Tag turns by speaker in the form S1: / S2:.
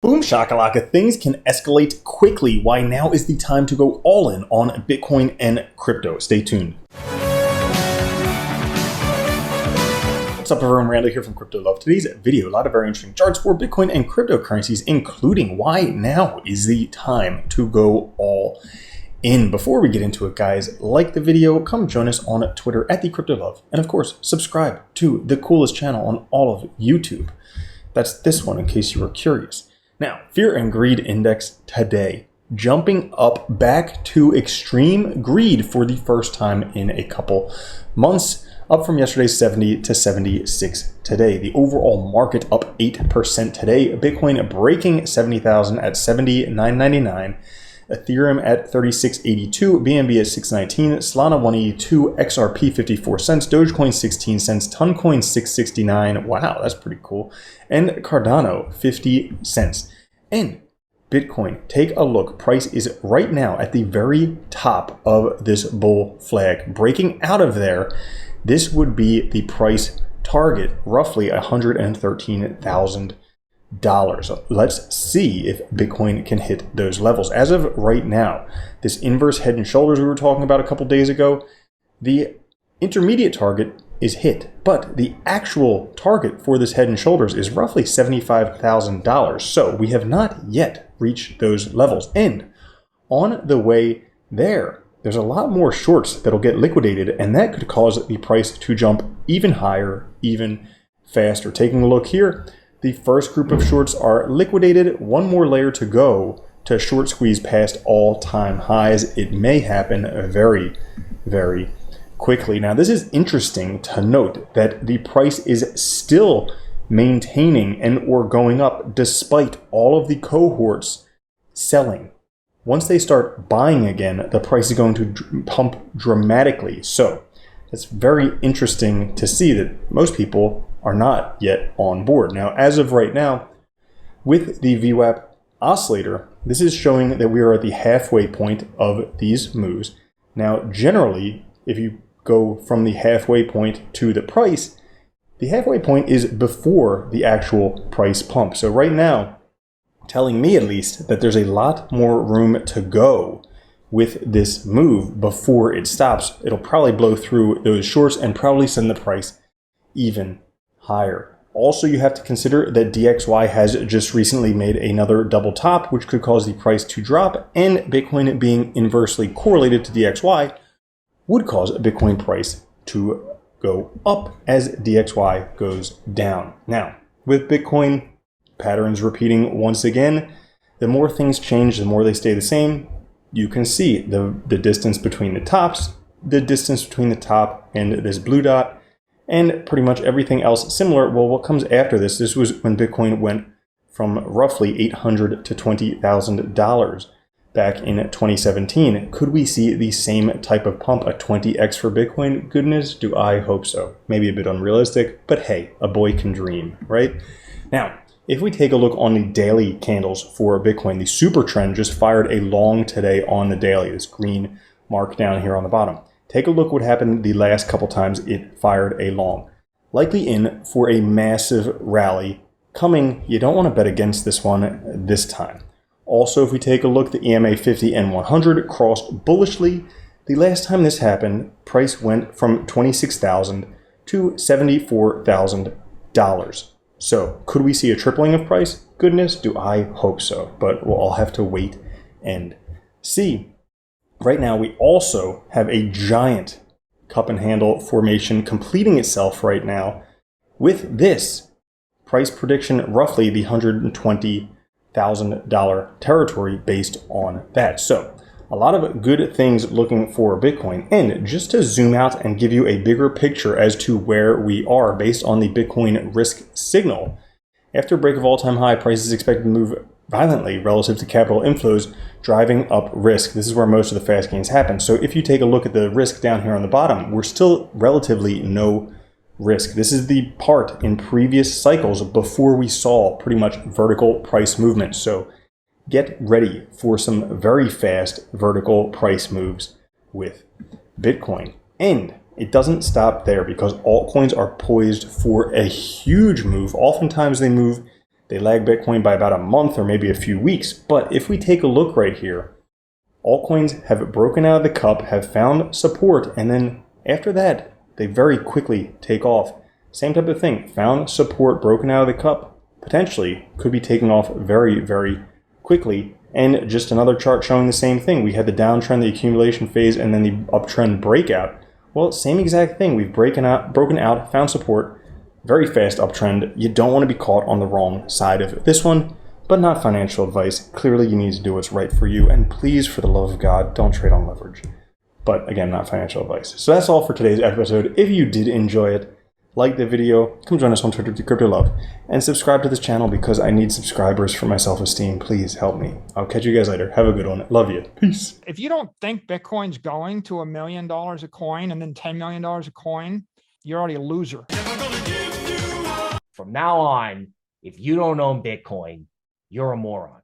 S1: Boom shakalaka, things can escalate quickly. Why now is the time to go all in on Bitcoin and crypto. Stay tuned. What's up everyone, Randall here from Crypto Love. Today's video, a lot of very interesting charts for Bitcoin and cryptocurrencies, including why now is the time to go all in. Before we get into it, guys, like the video, come join us on Twitter at the Crypto Love, and of course, subscribe to the coolest channel on all of YouTube. That's this one in case you were curious. Now, fear and greed index today, jumping up back to extreme greed for the first time in a couple months, up from yesterday's 70 to 76 today. The overall market up 8% today. Bitcoin breaking 70,000 at 79.99. Ethereum at 36.82, BNB at 6.19, Solana 182, XRP 54 cents, Dogecoin 16 cents, Toncoin 6.69. Wow, that's pretty cool. And Cardano 50 cents. And Bitcoin, take a look. Price is right now at the very top of this bull flag. Breaking out of there, this would be the price target, roughly $113,000. Let's see if Bitcoin can hit those levels. As of right now, this inverse head and shoulders we were talking about a couple days ago, the intermediate target is hit, but the actual target for this head and shoulders is roughly $75,000. So we have not yet reached those levels. And on the way there's a lot more shorts that'll get liquidated, and that could cause the price to jump even higher, even faster. Taking a look here, the first group of shorts are liquidated. One more layer to go to short squeeze past all-time highs. It may happen very, very quickly. Now, this is interesting to note that the price is still maintaining and or going up despite all of the cohorts selling. Once they start buying again, the price is going to pump dramatically. So it's very interesting to see that most people are not yet on board. Now, as of right now, with the VWAP oscillator, this is showing that we are at the halfway point of these moves. Now, generally, if you go from the halfway point to the price, the halfway point is before the actual price pump. So right now, telling me at least that there's a lot more room to go with this move before it stops. It'll probably blow through those shorts and probably send the price even higher. Also, you have to consider that DXY has just recently made another double top, which could cause the price to drop, and Bitcoin being inversely correlated to DXY would cause a Bitcoin price to go up as DXY goes down. Now, with Bitcoin patterns repeating once again, the more things change, the more they stay the same. You can see the distance between the tops, the distance between the top and this blue dot, and pretty much everything else similar. Well, what comes after this? This was when Bitcoin went from roughly $800 to $20,000 back in 2017. Could we see the same type of pump, a 20x for Bitcoin? Goodness, do I hope so. Maybe a bit unrealistic, but hey, a boy can dream, right? Now, if we take a look on the daily candles for Bitcoin, the super trend just fired a long today on the daily, this green mark down here on the bottom. Take a look what happened the last couple times it fired a long. Likely in for a massive rally coming. You don't want to bet against this one this time. Also, if we take a look, the EMA 50 and 100 crossed bullishly. The last time this happened, price went from $26,000 to $74,000. So could we see a tripling of price? Goodness, do I hope so. But we'll all have to wait and see. Right now, we also have a giant cup and handle formation completing itself right now. With this price prediction, roughly the $120,000 territory based on that. So a lot of good things looking for Bitcoin. And just to zoom out and give you a bigger picture as to where we are based on the Bitcoin risk signal. After break of all-time high, price is expected to move violently relative to capital inflows, driving up risk. This is where most of the fast gains happen. So if you take a look at the risk down here on the bottom, we're still relatively no risk. This is the part in previous cycles before we saw pretty much vertical price movement. So get ready for some very fast vertical price moves with Bitcoin. And it doesn't stop there because altcoins are poised for a huge move. Oftentimes they move They lag Bitcoin by about a month or maybe a few weeks. But if we take a look right here, altcoins have broken out of the cup, have found support, and then after that, they very quickly take off. Same type of thing, found support, broken out of the cup, potentially could be taking off very, very quickly. And just another chart showing the same thing. We had the downtrend, the accumulation phase, and then the uptrend breakout. Well, same exact thing. We've broken out, found support, very fast uptrend. You don't want to be caught on the wrong side of this one, but not financial advice. Clearly, you need to do what's right for you. And please, for the love of God, don't trade on leverage. But again, not financial advice. So that's all for today's episode. If you did enjoy it, like the video, come join us on Twitter, Crypto Love, and subscribe to this channel because I need subscribers for my self-esteem. Please help me. I'll catch you guys later. Have a good one. Love you. Peace.
S2: If you don't think Bitcoin's going to $1 million a coin and then $10 million a coin, you're already a loser.
S3: From now on, if you don't own Bitcoin, you're a moron.